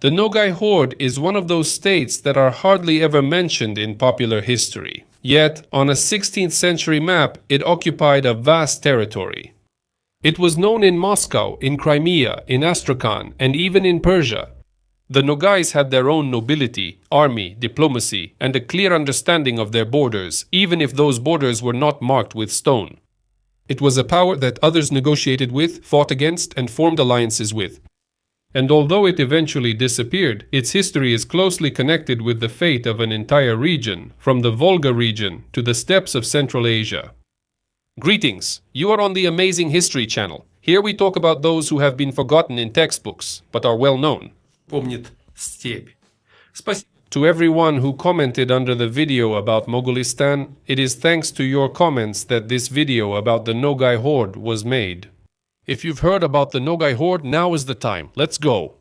The Nogai Horde is one of those states that are hardly ever mentioned in popular history. Yet, on a 16th century map, it occupied a vast territory. It was known in Moscow, in Crimea, in Astrakhan, and even in Persia. The Nogais had their own nobility, army, diplomacy, and a clear understanding of their borders, even if those borders were not marked with stone. It was a power that others negotiated with, fought against, and formed alliances with. And although it eventually disappeared, its history is closely connected with the fate of an entire region, from the Volga region to the steppes of Central Asia. Greetings! You are on the Amazing History channel. Here we talk about those who have been forgotten in textbooks, but are well known. Помнит Steppe. To everyone who commented under the video about Mogolistan, it is thanks to your comments that this video about the Nogai Horde was made. If you've heard about the Nogai Horde, now is the time. Let's go!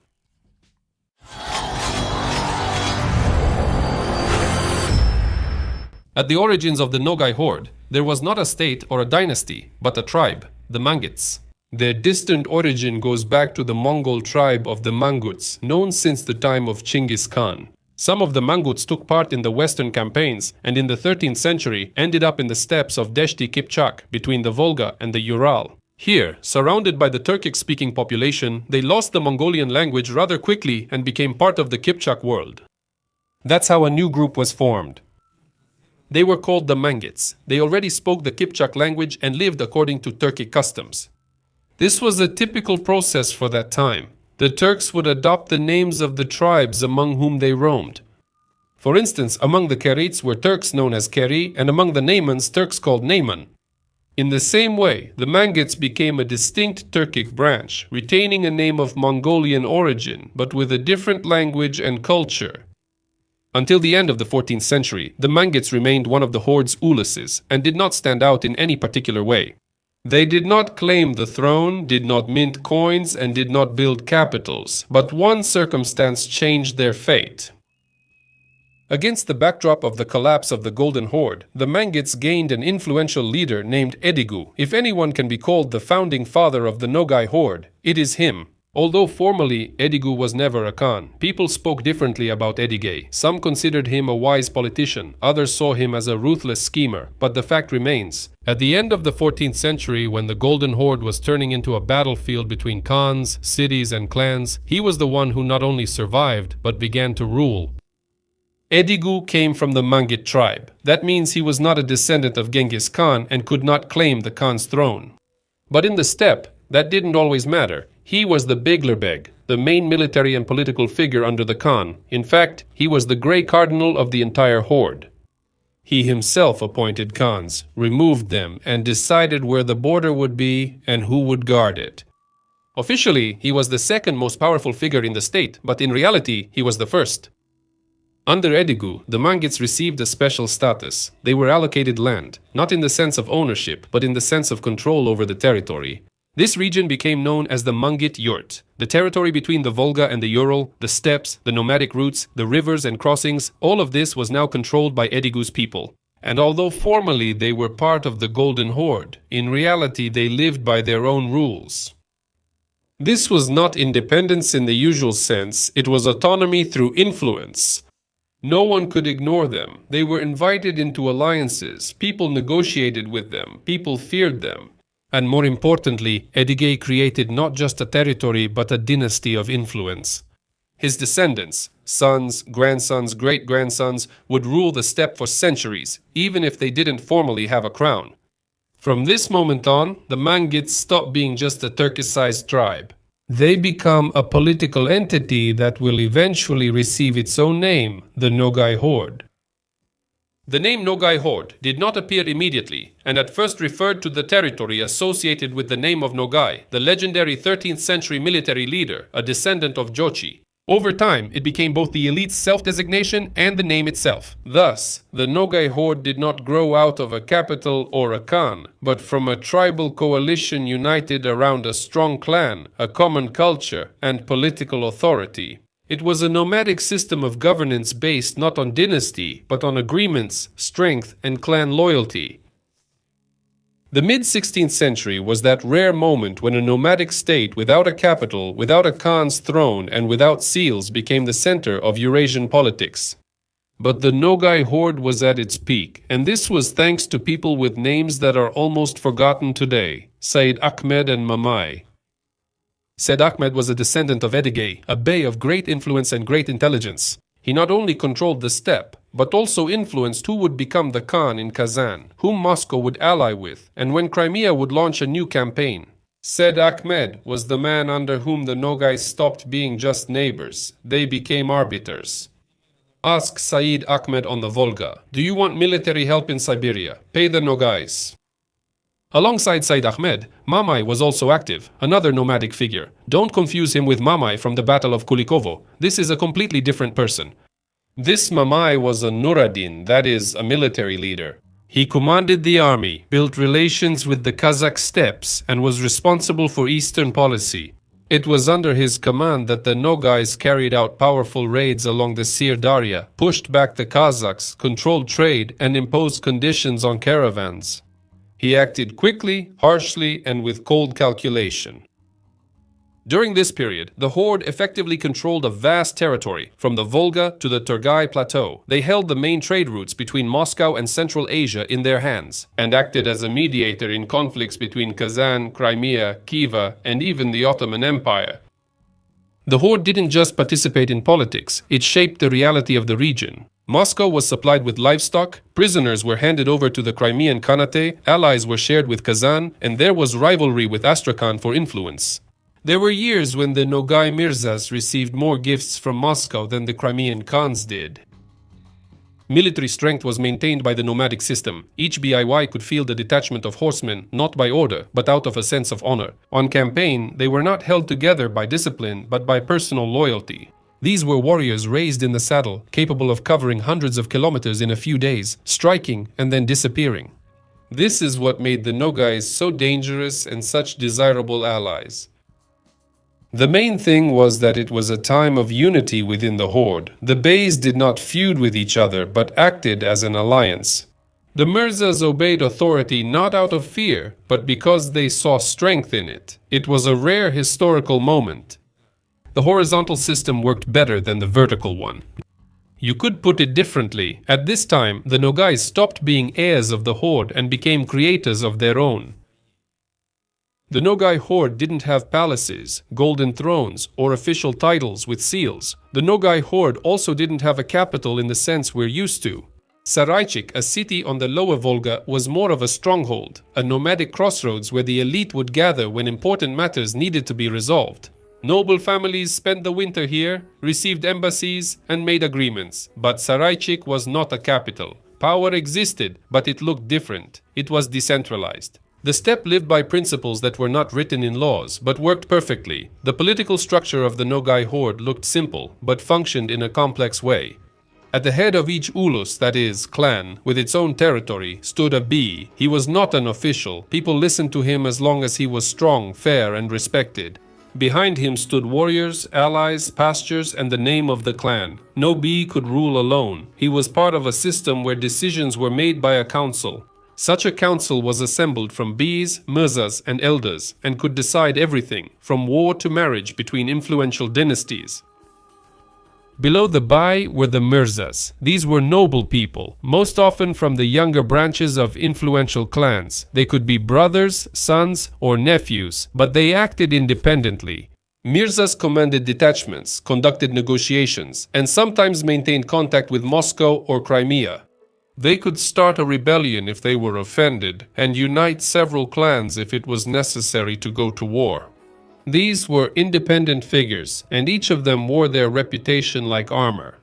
At the origins of the Nogai Horde, there was not a state or a dynasty, but a tribe, the Mangyts. Their distant origin goes back to the Mongol tribe of the Mangyts, known since the time of Chinggis Khan. Some of the Mangyts took part in the western campaigns and in the 13th century ended up in the steppes of Deshti Kipchak between the Volga and the Ural. Here, surrounded by the Turkic-speaking population, they lost the Mongolian language rather quickly and became part of the Kipchak world. That's how a new group was formed. They were called the Mangyts. They already spoke the Kipchak language and lived according to Turkic customs. This was a typical process for that time. The Turks would adopt the names of the tribes among whom they roamed. For instance, among the Kerits were Turks known as Keri, and among the Naymans, Turks called Nayman. In the same way, the Mangyts became a distinct Turkic branch, retaining a name of Mongolian origin, but with a different language and culture. Until the end of the 14th century, the Mangyts remained one of the horde's uluses, and did not stand out in any particular way. They did not claim the throne, did not mint coins, and did not build capitals, but one circumstance changed their fate. Against the backdrop of the collapse of the Golden Horde, the Mangyts gained an influential leader named Edigu. If anyone can be called the founding father of the Nogai Horde, it is him. Although formally Edigu was never a Khan, people spoke differently about Edigay. Some considered him a wise politician, others saw him as a ruthless schemer, but the fact remains. At the end of the 14th century, when the Golden Horde was turning into a battlefield between Khans, cities, and clans, he was the one who not only survived, but began to rule. Edigu came from the Mangyt tribe. That means he was not a descendant of Genghis Khan and could not claim the Khan's throne. But in the steppe, that didn't always matter. He was the Beglerbeg, the main military and political figure under the Khan. In fact, he was the Grey Cardinal of the entire horde. He himself appointed Khans, removed them, and decided where the border would be and who would guard it. Officially, he was the second most powerful figure in the state, but in reality, he was the first. Under Edigu, the Mangyts received a special status. They were allocated land, not in the sense of ownership, but in the sense of control over the territory. This region became known as the Mangyt Yurt. The territory between the Volga and the Ural, the steppes, the nomadic routes, the rivers and crossings, all of this was now controlled by Edigu's people. And although formally they were part of the Golden Horde, in reality they lived by their own rules. This was not independence in the usual sense, it was autonomy through influence. No one could ignore them. They were invited into alliances, people negotiated with them, people feared them. And more importantly, Edigay created not just a territory but a dynasty of influence. His descendants, sons, grandsons, great-grandsons, would rule the steppe for centuries, even if they didn't formally have a crown. From this moment on, the Mangyts stopped being just a Turkicized tribe. They become a political entity that will eventually receive its own name, the Nogai Horde. The name Nogai Horde did not appear immediately, and at first referred to the territory associated with the name of Nogai, the legendary 13th century military leader, a descendant of Jochi. Over time, it became both the elite's self-designation and the name itself. Thus, the Nogai Horde did not grow out of a capital or a Khan, but from a tribal coalition united around a strong clan, a common culture, and political authority. It was a nomadic system of governance based not on dynasty, but on agreements, strength, and clan loyalty. The mid-16th century was that rare moment when a nomadic state without a capital, without a Khan's throne, and without seals became the center of Eurasian politics. But the Nogai Horde was at its peak, and this was thanks to people with names that are almost forgotten today, Said Ahmed and Mamai. Said Ahmed was a descendant of Edigu, a bey of great influence and great intelligence. He not only controlled the steppe, but also influenced who would become the Khan in Kazan, whom Moscow would ally with, and when Crimea would launch a new campaign. Said Ahmed was the man under whom the Nogais stopped being just neighbors. They became arbiters. Ask Said Ahmed on the Volga, do you want military help in Siberia? Pay the Nogais. Alongside Said Ahmed, Mamai was also active, another nomadic figure. Don't confuse him with Mamai from the Battle of Kulikovo. This is a completely different person. This Mamai was a Nuradin, that is, a military leader. He commanded the army, built relations with the Kazakh steppes, and was responsible for eastern policy. It was under his command that the Nogais carried out powerful raids along the Sir Darya, pushed back the Kazakhs, controlled trade, and imposed conditions on caravans. He acted quickly, harshly, and with cold calculation. During this period, the Horde effectively controlled a vast territory, from the Volga to the Turgai Plateau. They held the main trade routes between Moscow and Central Asia in their hands, and acted as a mediator in conflicts between Kazan, Crimea, Khiva, and even the Ottoman Empire. The Horde didn't just participate in politics, it shaped the reality of the region. Moscow was supplied with livestock, prisoners were handed over to the Crimean Khanate, allies were shared with Kazan, and there was rivalry with Astrakhan for influence. There were years when the Nogai Mirzas received more gifts from Moscow than the Crimean Khans did. Military strength was maintained by the nomadic system. Each BIY could field a detachment of horsemen, not by order, but out of a sense of honor. On campaign, they were not held together by discipline, but by personal loyalty. These were warriors raised in the saddle, capable of covering hundreds of kilometers in a few days, striking and then disappearing. This is what made the Nogais so dangerous and such desirable allies. The main thing was that it was a time of unity within the Horde. The Beys did not feud with each other, but acted as an alliance. The Mirzas obeyed authority not out of fear, but because they saw strength in it. It was a rare historical moment. The horizontal system worked better than the vertical one. You could put it differently. At this time, the Nogais stopped being heirs of the Horde and became creators of their own. The Nogai Horde didn't have palaces, golden thrones, or official titles with seals. The Nogai Horde also didn't have a capital in the sense we're used to. Saraychik, a city on the lower Volga, was more of a stronghold, a nomadic crossroads where the elite would gather when important matters needed to be resolved. Noble families spent the winter here, received embassies, and made agreements. But Saraychik was not a capital. Power existed, but it looked different. It was decentralized. The steppe lived by principles that were not written in laws, but worked perfectly. The political structure of the Nogai Horde looked simple, but functioned in a complex way. At the head of each ulus, that is, clan, with its own territory, stood a bey. He was not an official. People listened to him as long as he was strong, fair, and respected. Behind him stood warriors, allies, pastures, and the name of the clan. No bey could rule alone. He was part of a system where decisions were made by a council. Such a council was assembled from beys, mirzas, and elders, and could decide everything, from war to marriage between influential dynasties. Below the bey were the mirzas. These were noble people, most often from the younger branches of influential clans. They could be brothers, sons, or nephews, but they acted independently. Mirzas commanded detachments, conducted negotiations, and sometimes maintained contact with Moscow or Crimea. They could start a rebellion if they were offended, and unite several clans if it was necessary to go to war. These were independent figures, and each of them wore their reputation like armor.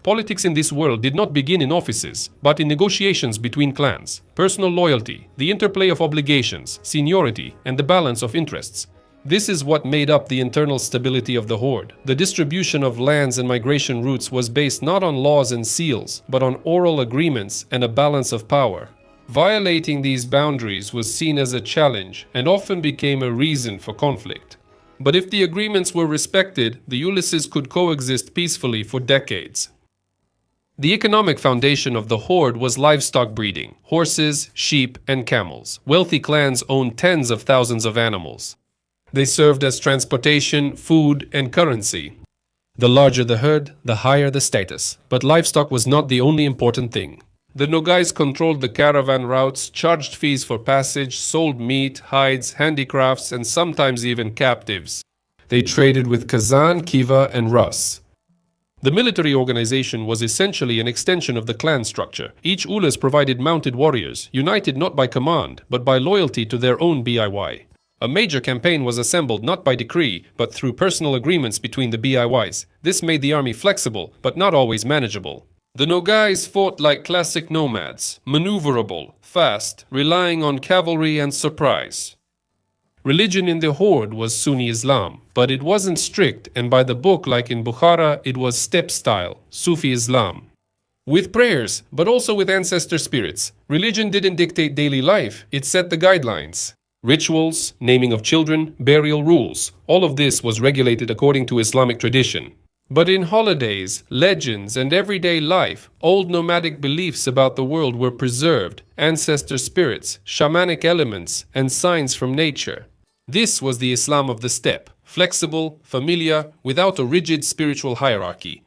Politics in this world did not begin in offices, but in negotiations between clans. Personal loyalty, the interplay of obligations, seniority, and the balance of interests. This is what made up the internal stability of the Horde. The distribution of lands and migration routes was based not on laws and seals, but on oral agreements and a balance of power. Violating these boundaries was seen as a challenge and often became a reason for conflict. But if the agreements were respected, the Ulysses could coexist peacefully for decades. The economic foundation of the horde was livestock breeding: horses, sheep, and camels. Wealthy clans owned tens of thousands of animals. They served as transportation, food, and currency. The larger the herd, the higher the status. But livestock was not the only important thing. The Nogais controlled the caravan routes, charged fees for passage, sold meat, hides, handicrafts, and sometimes even captives. They traded with Kazan, Khiva, and Rus. The military organization was essentially an extension of the clan structure. Each ulus provided mounted warriors, united not by command, but by loyalty to their own BIY. A major campaign was assembled not by decree, but through personal agreements between the BIYs. This made the army flexible, but not always manageable. The Nogais fought like classic nomads, maneuverable, fast, relying on cavalry and surprise. Religion in the horde was Sunni Islam, but it wasn't strict, and by the book, like in Bukhara, it was steppe style, Sufi Islam. With prayers, but also with ancestor spirits. Religion didn't dictate daily life, it set the guidelines. Rituals, naming of children, burial rules, all of this was regulated according to Islamic tradition. But in holidays, legends, and everyday life, old nomadic beliefs about the world were preserved, ancestor spirits, shamanic elements, and signs from nature. This was the Islam of the steppe, flexible, familiar, without a rigid spiritual hierarchy.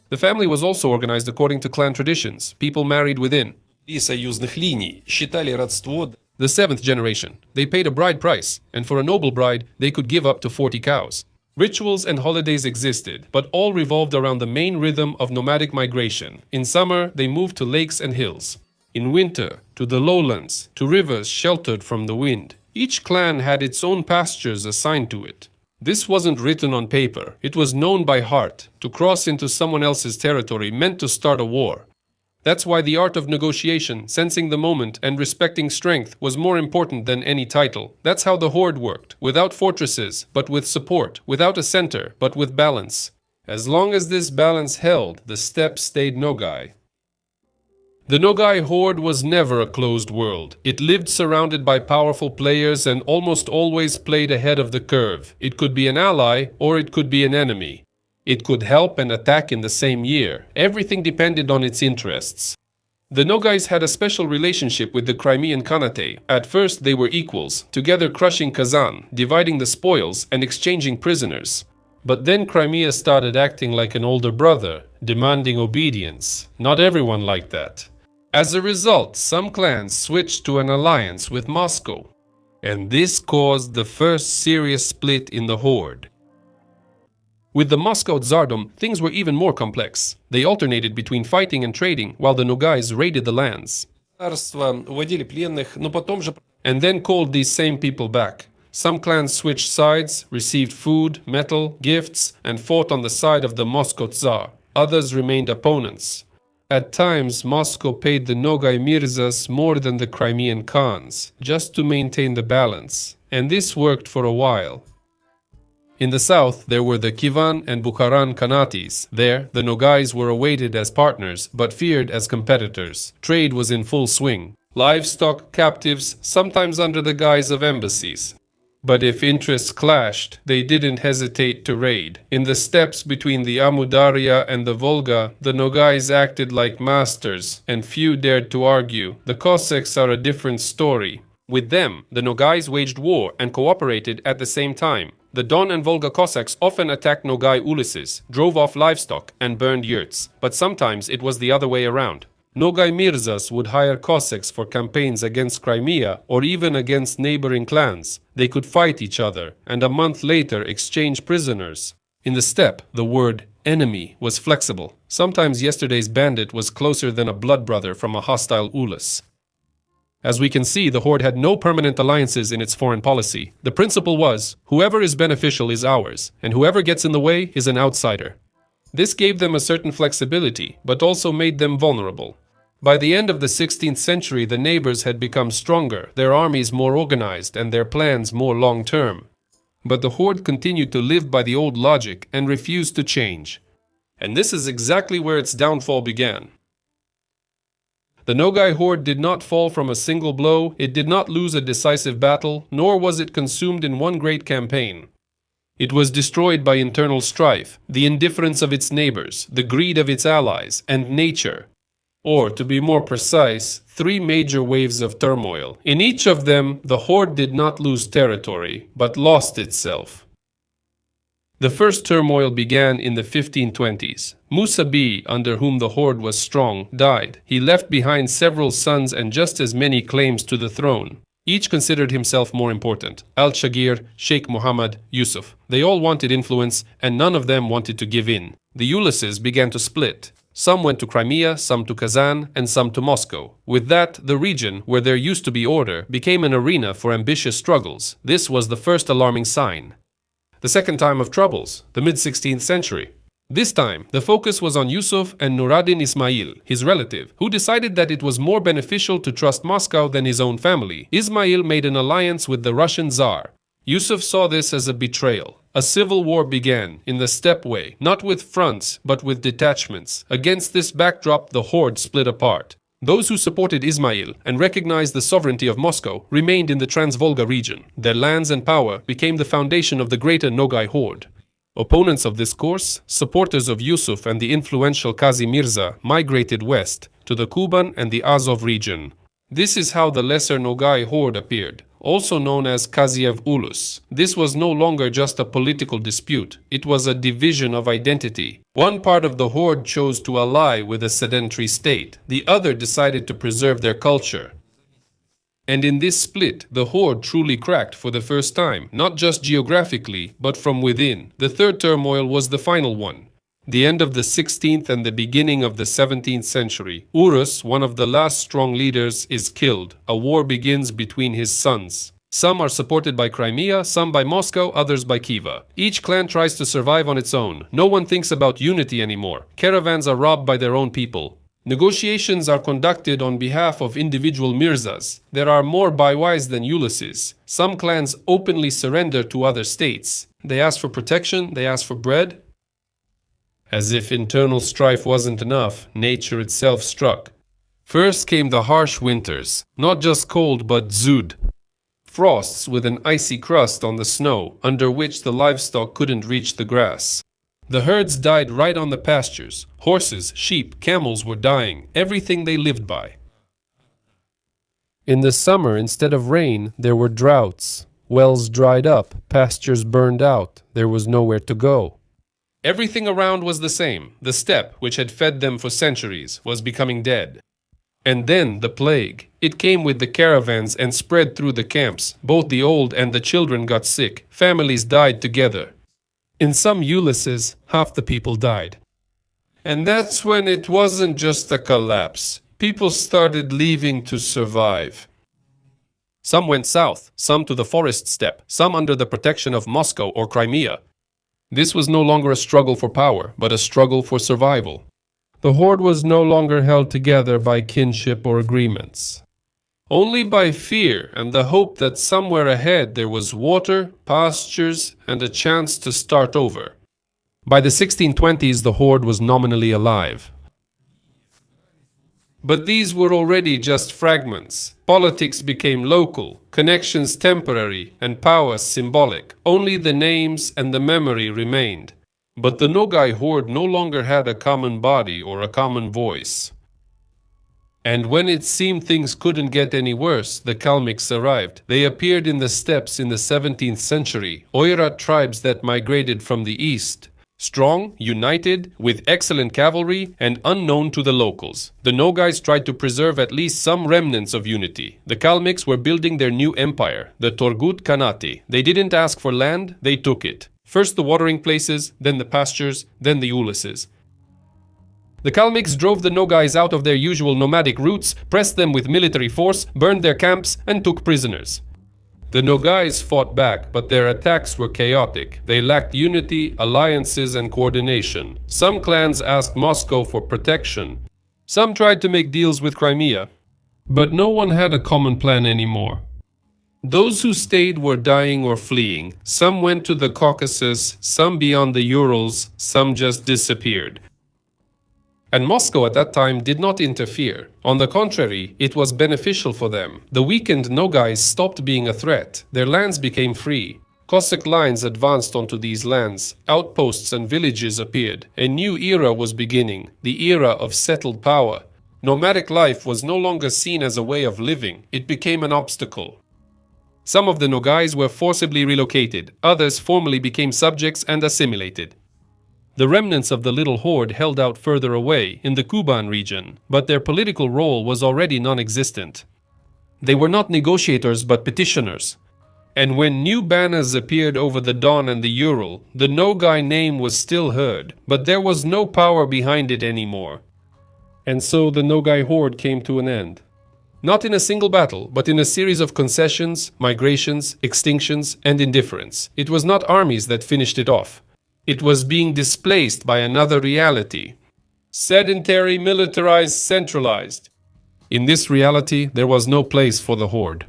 The family was also organized according to clan traditions. People married within. Союзных линий считали родство. The seventh generation. They paid a bride price, and for a noble bride, they could give up to 40 cows. Rituals and holidays existed, but all revolved around the main rhythm of nomadic migration. In summer, they moved to lakes and hills. In winter, to the lowlands, to rivers sheltered from the wind. Each clan had its own pastures assigned to it. This wasn't written on paper. It was known by heart. To cross into someone else's territory meant to start a war. That's why the art of negotiation, sensing the moment, and respecting strength was more important than any title. That's how the horde worked, without fortresses, but with support, without a center, but with balance. As long as this balance held, the steppe stayed Nogai. The Nogai Horde was never a closed world. It lived surrounded by powerful players and almost always played ahead of the curve. It could be an ally, or it could be an enemy. It could help and attack in the same year. Everything depended on its interests. The Nogais had a special relationship with the Crimean Khanate. At first they were equals, together crushing Kazan, dividing the spoils, and exchanging prisoners. But then Crimea started acting like an older brother, demanding obedience. Not everyone liked that. As a result, some clans switched to an alliance with Moscow. And this caused the first serious split in the horde. With the Moscow Tsardom, things were even more complex. They alternated between fighting and trading, while the Nogais raided the lands. And then called these same people back. Some clans switched sides, received food, metal, gifts, and fought on the side of the Moscow Tsar. Others remained opponents. At times, Moscow paid the Nogai Mirzas more than the Crimean Khans, just to maintain the balance. And this worked for a while. In the south, there were the Khivan and Bukharan Khanates. There, the Nogais were awaited as partners, but feared as competitors. Trade was in full swing. Livestock, captives, sometimes under the guise of embassies. But if interests clashed, they didn't hesitate to raid. In the steppes between the Amudarya and the Volga, the Nogais acted like masters, and few dared to argue. The Cossacks are a different story. With them, the Nogais waged war and cooperated at the same time. The Don and Volga Cossacks often attacked Nogai uluses, drove off livestock, and burned yurts. But sometimes it was the other way around. Nogai Mirzas would hire Cossacks for campaigns against Crimea or even against neighboring clans. They could fight each other and a month later exchange prisoners. In the steppe, the word enemy was flexible. Sometimes yesterday's bandit was closer than a blood brother from a hostile ulus. As we can see, the horde had no permanent alliances in its foreign policy. The principle was, whoever is beneficial is ours, and whoever gets in the way is an outsider. This gave them a certain flexibility, but also made them vulnerable. By the end of the 16th century, the neighbors had become stronger, their armies more organized, and their plans more long-term. But the horde continued to live by the old logic and refused to change. And this is exactly where its downfall began. The Nogai Horde did not fall from a single blow, it did not lose a decisive battle, nor was it consumed in one great campaign. It was destroyed by internal strife, the indifference of its neighbors, the greed of its allies, and nature. Or, to be more precise, three major waves of turmoil. In each of them, the horde did not lose territory, but lost itself. The first turmoil began in the 1520s. Musa B, under whom the horde was strong, died. He left behind several sons and just as many claims to the throne. Each considered himself more important. Al-Shagir, Sheikh Muhammad, Yusuf. They all wanted influence, and none of them wanted to give in. The Ulysses began to split. Some went to Crimea, some to Kazan, and some to Moscow. With that, the region, where there used to be order, became an arena for ambitious struggles. This was the first alarming sign. The second time of troubles, the mid-16th century. This time, the focus was on Yusuf and Nuradin Ismail, his relative, who decided that it was more beneficial to trust Moscow than his own family. Ismail made an alliance with the Russian Tsar. Yusuf saw this as a betrayal. A civil war began, in the steppe way, not with fronts, but with detachments. Against this backdrop, the horde split apart. Those who supported Ismail and recognized the sovereignty of Moscow remained in the Trans-Volga region. Their lands and power became the foundation of the greater Nogai Horde. Opponents of this course, supporters of Yusuf and the influential Kazi Mirza, migrated west to the Kuban and the Azov region. This is how the lesser Nogai Horde appeared, also known as Kaziev Ulus. This was no longer just a political dispute, it was a division of identity. One part of the horde chose to ally with a sedentary state, the other decided to preserve their culture. And in this split, the horde truly cracked for the first time, not just geographically, but from within. The third turmoil was the final one. The end of the 16th and the beginning of the 17th century. Urus, one of the last strong leaders, is killed. A war begins between his sons. Some are supported by Crimea, some by Moscow, others by Khiva. Each clan tries to survive on its own. No one thinks about unity anymore. Caravans are robbed by their own people. Negotiations are conducted on behalf of individual Mirzas. There are more Baiwais than Ulysses. Some clans openly surrender to other states. They ask for protection, they ask for bread. As if internal strife wasn't enough, nature itself struck. First came the harsh winters, not just cold but zud. Frosts with an icy crust on the snow, under which the livestock couldn't reach the grass. The herds died right on the pastures. Horses, sheep, camels were dying, everything they lived by. In the summer, instead of rain, there were droughts. Wells dried up, pastures burned out, there was nowhere to go. Everything around was the same. The steppe, which had fed them for centuries, was becoming dead. And then the plague. It came with the caravans and spread through the camps. Both the old and the children got sick. Families died together. In some Ulysses, half the people died. And that's when it wasn't just a collapse. People started leaving to survive. Some went south, some to the forest steppe, some under the protection of Moscow or Crimea. This was no longer a struggle for power, but a struggle for survival. The horde was no longer held together by kinship or agreements. Only by fear and the hope that somewhere ahead there was water, pastures, and a chance to start over. By the 1620s, the horde was nominally alive. But these were already just fragments. Politics became local, connections temporary, and power symbolic. Only the names and the memory remained. But the Nogai Horde no longer had a common body or a common voice. And when it seemed things couldn't get any worse, the Kalmyks arrived. They appeared in the steppes in the 17th century, Oirat tribes that migrated from the east. Strong, united, with excellent cavalry, and unknown to the locals. The Nogais tried to preserve at least some remnants of unity. The Kalmyks were building their new empire, the Torgut Khanate. They didn't ask for land, they took it. First the watering places, then the pastures, then the Ulysses. The Kalmyks drove the Nogais out of their usual nomadic routes, pressed them with military force, burned their camps, and took prisoners. The Nogais fought back, but their attacks were chaotic. They lacked unity, alliances, and coordination. Some clans asked Moscow for protection. Some tried to make deals with Crimea. But no one had a common plan anymore. Those who stayed were dying or fleeing. Some went to the Caucasus, some beyond the Urals, some just disappeared. And Moscow at that time did not interfere. On the contrary, it was beneficial for them. The weakened Nogais stopped being a threat. Their lands became free. Cossack lines advanced onto these lands, outposts and villages appeared. A new era was beginning, the era of settled power. Nomadic life was no longer seen as a way of living, it became an obstacle. Some of the Nogais were forcibly relocated, others formally became subjects and assimilated. The remnants of the little horde held out further away, in the Kuban region, but their political role was already non-existent. They were not negotiators but petitioners. And when new banners appeared over the Don and the Ural, the Nogai name was still heard, but there was no power behind it anymore. And so the Nogai Horde came to an end. Not in a single battle, but in a series of concessions, migrations, extinctions, and indifference. It was not armies that finished it off. It was being displaced by another reality. Sedentary, militarized, centralized. In this reality, there was no place for the Horde.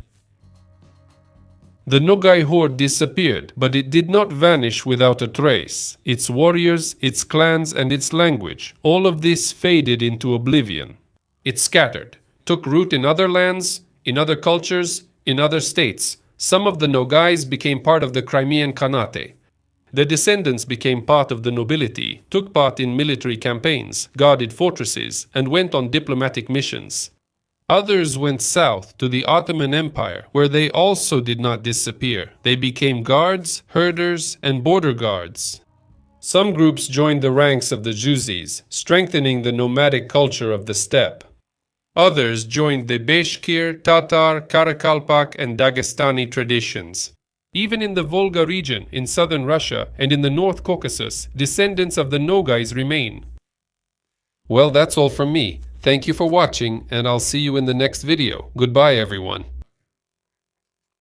The Nogai Horde disappeared, but it did not vanish without a trace. Its warriors, its clans, and its language, all of this faded into oblivion. It scattered, took root in other lands, in other cultures, in other states. Some of the Nogais became part of the Crimean Khanate. Their descendants became part of the nobility, took part in military campaigns, guarded fortresses, and went on diplomatic missions. Others went south to the Ottoman Empire, where they also did not disappear. They became guards, herders, and border guards. Some groups joined the ranks of the Juzis, strengthening the nomadic culture of the steppe. Others joined the Beshkir, Tatar, Karakalpak, and Dagestani traditions. Even in the Volga region, in southern Russia, and in the North Caucasus, descendants of the Nogais remain. Well, that's all from me. Thank you for watching, and I'll see you in the next video. Goodbye, everyone.